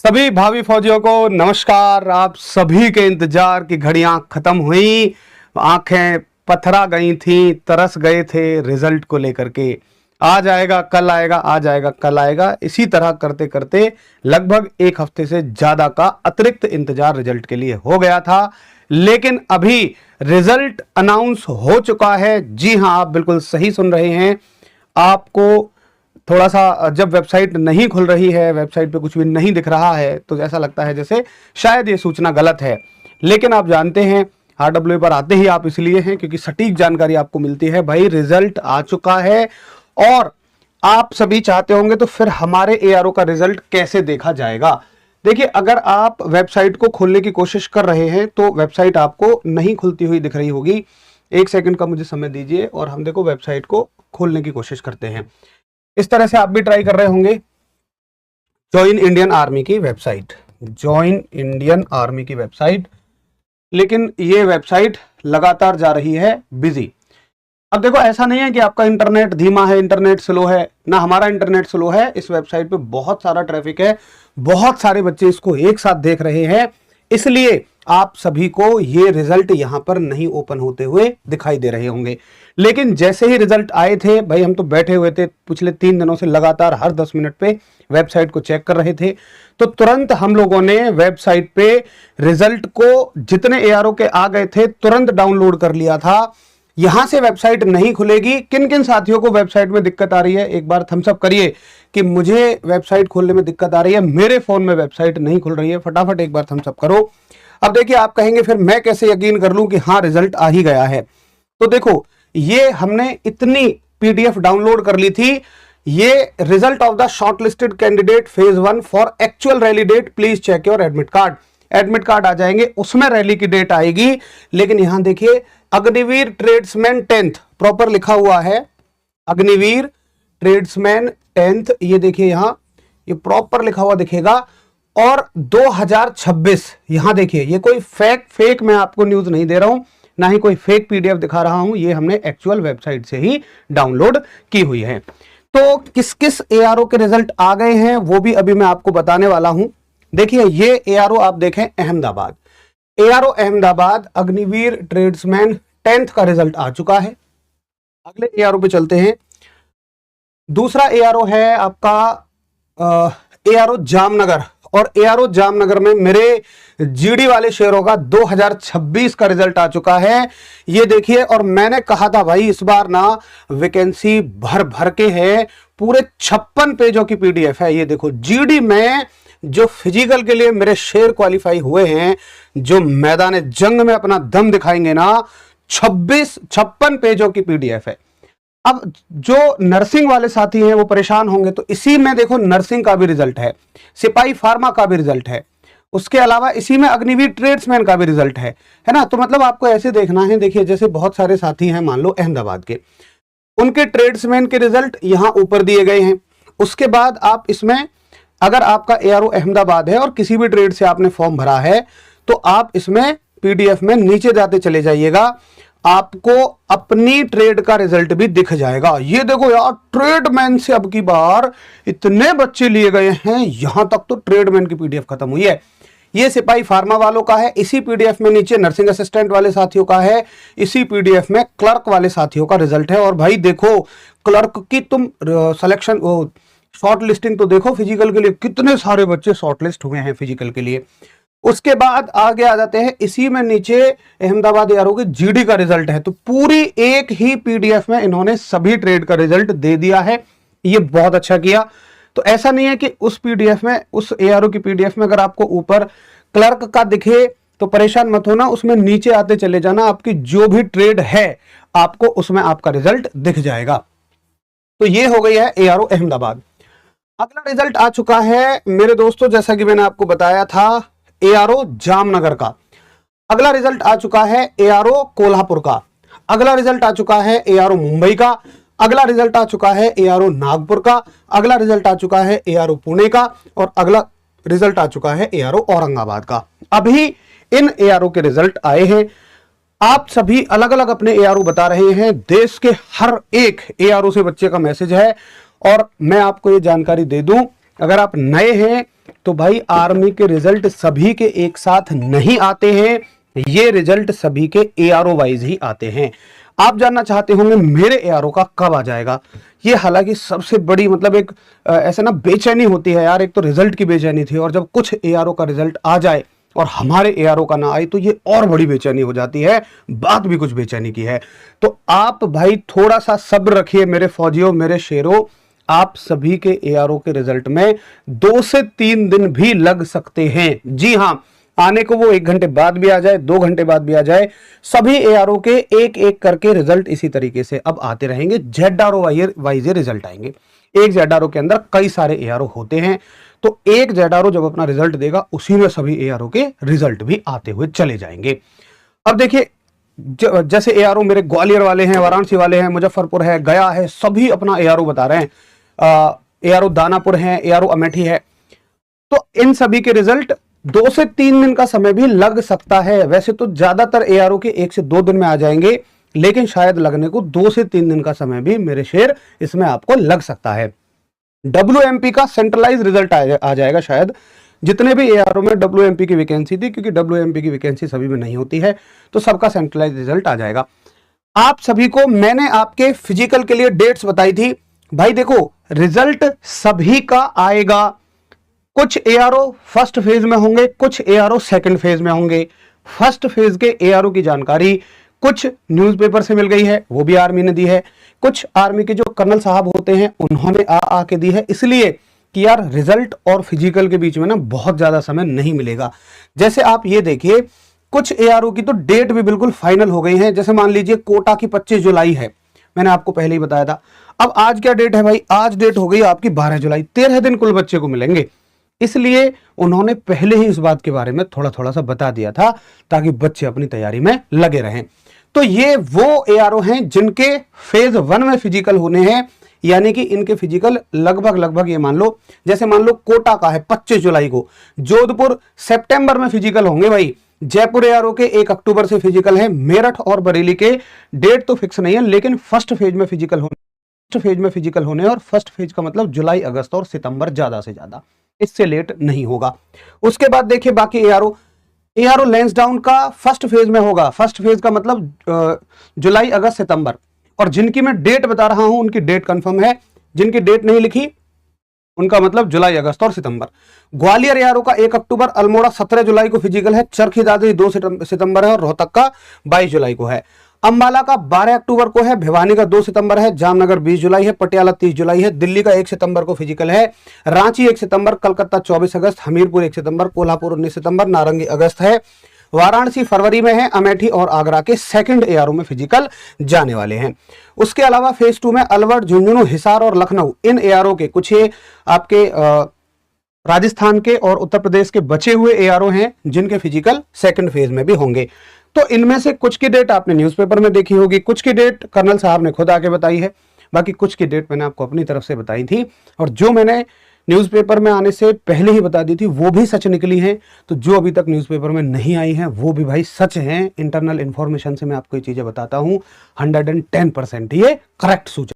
सभी भावी फौजियों को नमस्कार। आप सभी के इंतजार की घड़ियां खत्म हुई, आंखें पथरा गई थी, तरस गए थे रिजल्ट को लेकर के। आज आएगा कल आएगा, आज आएगा कल आएगा, इसी तरह करते करते लगभग एक हफ्ते से ज्यादा का अतिरिक्त इंतजार रिजल्ट के लिए हो गया था। लेकिन अभी रिजल्ट अनाउंस हो चुका है। जी हां, आप बिल्कुल सही सुन रहे हैं। आपको थोड़ा सा जब वेबसाइट नहीं खुल रही है, वेबसाइट पे कुछ भी नहीं दिख रहा है, तो ऐसा लगता है जैसे शायद ये सूचना गलत है। लेकिन आप जानते हैं RWA पर आते ही आप इसलिए हैं क्योंकि सटीक जानकारी आपको मिलती है। भाई रिजल्ट आ चुका है और आप सभी चाहते होंगे तो फिर हमारे ARO का रिजल्ट कैसे देखा जाएगा। देखिए, अगर आप वेबसाइट को खोलने की कोशिश कर रहे हैं तो वेबसाइट आपको नहीं खुलती हुई दिख रही होगी। एक सेकंड का मुझे समय दीजिए और हम देखो वेबसाइट को खोलने की कोशिश करते हैं। इस तरह से आप भी ट्राई कर रहे होंगे। ज्वाइन इंडियन आर्मी की वेबसाइट, ज्वाइन इंडियन आर्मी की वेबसाइट, लेकिन ये वेबसाइट लगातार जा रही है बिजी। अब देखो, ऐसा नहीं है कि आपका इंटरनेट धीमा है, इंटरनेट स्लो है, ना हमारा इंटरनेट स्लो है। इस वेबसाइट पे बहुत सारा ट्रैफिक है, बहुत सारे बच्चे इसको एक साथ देख रहे हैं, इसलिए आप सभी को ये रिजल्ट यहां पर नहीं ओपन होते हुए दिखाई दे रहे होंगे। लेकिन जैसे ही रिजल्ट आए थे, भाई हम तो बैठे हुए थे पिछले 3 दिनों से, लगातार हर 10 मिनट पे वेबसाइट को चेक कर रहे थे। तो तुरंत हम लोगों ने वेबसाइट पे रिजल्ट को जितने ARO के आ गए थे तुरंत डाउनलोड कर लिया था। यहां से वेबसाइट नहीं खुलेगी। किन किन साथियों को वेबसाइट में दिक्कत आ रही है, एक बार थम्स अप करिए कि मुझे वेबसाइट खोलने में दिक्कत आ रही है, मेरे फोन में वेबसाइट नहीं खुल रही है। फटाफट एक बार थम्स अप करो। अब देखिए, आप कहेंगे फिर मैं कैसे यकीन कर लूं कि हाँ रिजल्ट आ ही गया है। तो देखो, ये हमने इतनी PDF डाउनलोड कर ली थी। ये result of the shortlisted candidate phase 1 for actual rally date, please check your admit card. Admit card आ जाएंगे, उसमें रैली की डेट आएगी। लेकिन यहां देखिए, अग्निवीर ट्रेड्समैन 10th प्रॉपर लिखा हुआ है, अग्निवीर ट्रेड्समैन 10th, ये देखिए यहां ये प्रॉपर लिखा हुआ दिखेगा। और 2026, यहां देखिए, ये कोई फेक मैं आपको न्यूज नहीं दे रहा हूं, ना ही कोई फेक PDF दिखा रहा हूं, ये हमने एक्चुअल वेबसाइट से ही डाउनलोड की हुई है। तो किस किस ARO के रिजल्ट आ गए हैं वो भी अभी मैं आपको बताने वाला हूं। देखिए, ये ARO आप देखें, Ahmedabad, ARO Ahmedabad Agniveer tradesman 10th का रिजल्ट आ चुका है। अगले ARO पे चलते हैं। दूसरा ARO है आपका ARO जामनगर, और ARO जामनगर में मेरे GD वाले शेयरों का 2026 का रिजल्ट आ चुका है। ये देखिए, और मैंने कहा था भाई इस बार ना वैकेंसी भर भर के है, पूरे 56 पेजों की PDF है। ये देखो, GD में जो फिजिकल के लिए मेरे शेयर क्वालिफाई हुए हैं, जो मैदान जंग में अपना दम दिखाएंगे ना, 56 पेजों की PDF है। अब जो नर्सिंग वाले साथी हैं वो परेशान होंगे, तो इसी में देखो नर्सिंग का भी रिजल्ट है, सिपाही फार्मा का भी रिजल्ट है, उसके अलावा इसी में अग्निवीर ट्रेड्समैन का भी रिजल्ट है ना। तो मतलब आपको ऐसे देखना है, देखिए जैसे बहुत सारे साथी हैं मान लो अहमदाबाद के, उनके ट्रेड्समैन के रिजल्ट यहां ऊपर दिए गए हैं। उसके बाद आप इसमें, अगर आपका ARO अहमदाबाद है और किसी भी ट्रेड से आपने फॉर्म भरा है, तो आप इसमें PDF में नीचे जाते चले जाइएगा, आपको अपनी ट्रेड का रिजल्ट भी दिख जाएगा। ये देखो यार, ट्रेडमैन से अब की बार इतने बच्चे लिए गए हैं, यहां तक तो ट्रेडमैन की PDF खत्म हुई है। ये सिपाही फार्मा वालों का है, इसी PDF में नीचे नर्सिंग असिस्टेंट वाले साथियों का है, इसी PDF में क्लर्क वाले साथियों का रिजल्ट है। और भाई देखो, क्लर्क की तुम सिलेक्शन शॉर्ट लिस्टिंग तो देखो, फिजिकल के लिए कितने सारे बच्चे शॉर्ट लिस्ट हुए हैं फिजिकल के लिए। उसके बाद आगे आ जाते हैं, इसी में नीचे अहमदाबाद ARO के GD का रिजल्ट है। तो पूरी एक ही PDF में इन्होंने सभी ट्रेड का रिजल्ट दे दिया है, ये बहुत अच्छा किया। तो ऐसा नहीं है कि उस PDF में, उस ARO की PDF में अगर आपको ऊपर क्लर्क का दिखे तो परेशान मत होना, उसमें नीचे आते चले जाना, आपकी जो भी ट्रेड है आपको उसमें आपका रिजल्ट दिख जाएगा। तो ये हो गई है ARO अहमदाबाद। अगला रिजल्ट आ चुका है मेरे दोस्तों, जैसा कि मैंने आपको बताया था, ARO जामनगर का। अगला रिजल्ट आ चुका है ARO कोल्हापुर का। अगला रिजल्ट आ चुका है ARO मुंबई का। अगला रिजल्ट आ चुका है ARO नागपुर का। अगला रिजल्ट आ चुका है ARO पुणे का। और अगला रिजल्ट आ चुका है ARO औरंगाबाद का। अभी इन ARO के रिजल्ट आए हैं। आप सभी अलग अलग अपने ARO बता रहे हैं, देश के हर एक ARO से बच्चे का मैसेज है। और मैं आपको ये जानकारी दे दूं, अगर आप नए हैं तो भाई आर्मी के रिजल्ट सभी के एक साथ नहीं आते हैं, ये रिजल्ट सभी के एआरओ वाइज ही आते हैं। आप जानना चाहते होंगे मेरे एआरओ का कब आ जाएगा। ये हालांकि सबसे बड़ी मतलब एक ऐसे ना बेचैनी होती है यार, एक तो रिजल्ट की बेचैनी थी और जब कुछ एआरओ का रिजल्ट आ जाए और हमारे एआरओ का ना आए तो ये और बड़ी बेचैनी हो जाती है। बात भी कुछ बेचैनी की है। तो आप भाई थोड़ा सा सब्र रखिए मेरे फौजियों, मेरे शेरों। आप सभी के एआरओ के रिजल्ट में 2 से 3 दिन भी लग सकते हैं। जी हां, आने को वो 1 घंटे बाद भी आ जाए, 2 घंटे बाद भी आ जाए, सभी एआरओ के एक एक करके रिजल्ट इसी तरीके से अब आते रहेंगे। जेडआरओ वाइज रिजल्ट आएंगे। एक जेडआरओ के अंदर कई सारे एआरओ होते हैं, तो एक जेडआरओ जब अपना रिजल्ट देगा उसी में सभी एआरओ के रिजल्ट भी आते हुए चले जाएंगे। अब देखिए जैसे एआरओ मेरे ग्वालियर वाले हैं, वाराणसी वाले हैं, मुजफ्फरपुर है, गया है, सभी अपना एआरओ बता रहे हैं। एआरओ दानापुर है, एआरओ अमेठी है। तो इन सभी के रिजल्ट 2 से 3 दिन का समय भी लग सकता है। वैसे तो ज्यादातर एआरओ के 1 से 2 दिन में आ जाएंगे, लेकिन शायद लगने को 2 से 3 दिन का समय भी मेरे शेर इसमें आपको लग सकता है। WMP का सेंट्रलाइज रिजल्ट आ जाएगा शायद, जितने भी एआरओ में WMP की वैकेंसी थी, क्योंकि WMP की वैकेंसी सभी में नहीं होती है, तो सबका सेंट्रलाइज रिजल्ट आ जाएगा। आप सभी को मैंने आपके फिजिकल के लिए डेट्स बताई थी। भाई देखो रिजल्ट सभी का आएगा। कुछ एआरओ फर्स्ट फेज में होंगे, कुछ एआरओ सेकंड फेज में होंगे। फर्स्ट फेज के एआरओ की जानकारी कुछ न्यूज़पेपर से मिल गई है, वो भी आर्मी ने दी है। कुछ आर्मी के जो कर्नल साहब होते हैं उन्होंने आके दी है, इसलिए कि यार रिजल्ट और फिजिकल के बीच में ना बहुत ज्यादा समय नहीं मिलेगा। जैसे आप ये देखिए कुछ एआरओ की तो डेट भी बिल्कुल फाइनल हो गई है। जैसे मान लीजिए कोटा की 25 जुलाई है, मैंने आपको पहले ही बताया था। अब आज क्या डेट है भाई, आज डेट हो गई आपकी 12 जुलाई। 13 दिन कुल बच्चे को मिलेंगे, इसलिए उन्होंने पहले ही इस बात के बारे में थोड़ा थोड़ा सा बता दिया था ताकि बच्चे अपनी तैयारी में लगे रहें। तो ये वो एआरओ हैं जिनके फेज 1 में फिजिकल होने हैं, यानी कि इनके फिजिकल लगभग ये मान लो, जैसे मान लो कोटा का है 25 जुलाई को, जोधपुर सितंबर में फिजिकल होंगे भाई, जयपुर एआरओ के 1 अक्टूबर से फिजिकल है, मेरठ और बरेली के डेट तो फिक्स नहीं है लेकिन फर्स्ट फेज में फिजिकल होने और फर्स्ट फेज का मतलब जुलाई, अगस्त और सितंबर, ज्यादा से ज्यादा, इससे लेट नहीं होगा। उसके बाद देखिए बाकी एआरओ लैंसडाउन का फर्स्ट फेज में होगा। फर्स्ट फेज का मतलब जुलाई, अगस्त, सितंबर। और जिनकी मैं डेट बता रहा हूं उनकी डेट कंफर्म है, जिनकी डेट नहीं लिखी उनका मतलब जुलाई, अगस्त और सितंबर। ग्वालियर एआरओ का 1 अक्टूबर, अल्मोड़ा 17 जुलाई को फिजिकल है, चरखी दादरी 2 सितंबर है और रोहतक का 22 जुलाई को है। अंबाला का 12 अक्टूबर को है, भिवानी का 2 सितंबर है, जामनगर 20 जुलाई है, पटियाला 30 जुलाई है, दिल्ली का 1 सितंबर को फिजिकल है, रांची 1 सितंबर, कलकत्ता 24 अगस्त, हमीरपुर 1 सितंबर, कोल्हापुर 19 सितंबर, नारंगी अगस्त है, वाराणसी फरवरी में है, अमेठी और आगरा के सेकंड एआरओ में फिजिकल जाने वाले हैं। उसके अलावा फेज 2 में अलवर, झुंझुनू, हिसार और लखनऊ, इन एआरओ के कुछ ये आपके राजस्थान के और उत्तर प्रदेश के बचे हुए एआरओ हैं जिनके फिजिकल सेकंड फेज में भी होंगे। तो इनमें से कुछ की डेट आपने न्यूज़पेपर में देखी होगी, कुछ की डेट कर्नल साहब ने खुद आके बताई है, बाकी कुछ की डेट मैंने आपको अपनी तरफ से बताई थी, और जो मैंने न्यूज़पेपर में आने से पहले ही बता दी थी वो भी सच निकली हैं। तो जो अभी तक न्यूज़पेपर में नहीं आई हैं वो भी भाई सच हैं। इंटरनल इंफॉर्मेशन से मैं आपको ये चीज़ें बताता हूँ, 110% ये करेक्ट सूचना।